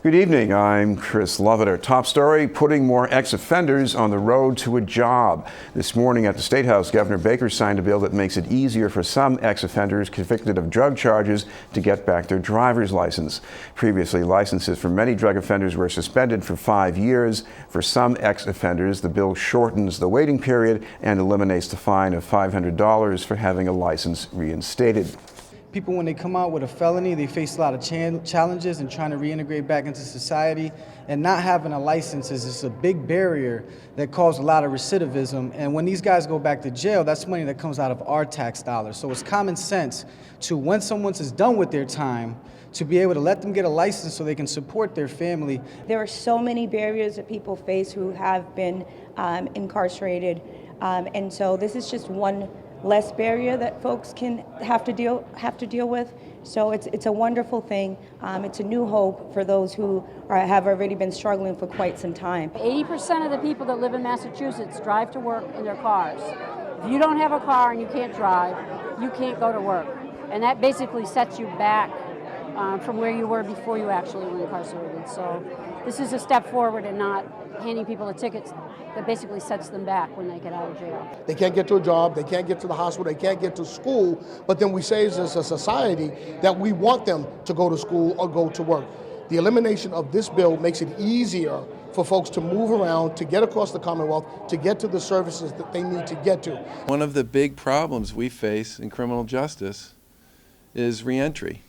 Good evening, I'm Chris Lovett. Our top story, putting more ex-offenders on the road to a job. This morning at the State House, Governor Baker signed a bill that makes it easier for some ex-offenders convicted of drug charges to get back their driver's license. Previously, licenses for many drug offenders were suspended for 5 years. For some ex-offenders, the bill shortens the waiting period and eliminates the fine of $500 for having a license reinstated. People, when they come out with a felony, they face a lot of challenges in trying to reintegrate back into society. And not having a license is just a big barrier that causes a lot of recidivism. And when these guys go back to jail, that's money that comes out of our tax dollars. So it's common sense to, when someone is done with their time, to be able to let them get a license so they can support their family. There are so many barriers that people face who have been incarcerated. And so this is just one less barrier that folks can have to deal with. So it's a wonderful thing. It's a new hope for those who have already been struggling for quite some time. 80% of the people that live in Massachusetts drive to work in their cars. If you don't have a car and you can't drive, you can't go to work. And that basically sets you back from where you were before you actually were incarcerated. So this is a step forward and not handing people a ticket that basically sets them back when they get out of jail. They can't get to a job, they can't get to the hospital, they can't get to school, but then we say as a society that we want them to go to school or go to work. The elimination of this bill makes it easier for folks to move around, to get across the Commonwealth, to get to the services that they need to get to. One of the big problems we face in criminal justice is reentry.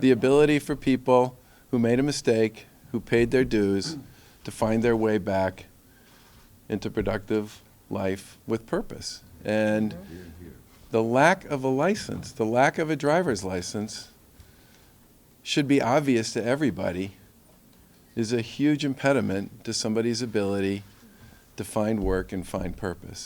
The ability for people who made a mistake, who paid their dues, to find their way back into productive life with purpose. And the lack of a license, the lack of a driver's license, should be obvious to everybody, is a huge impediment to somebody's ability to find work and find purpose.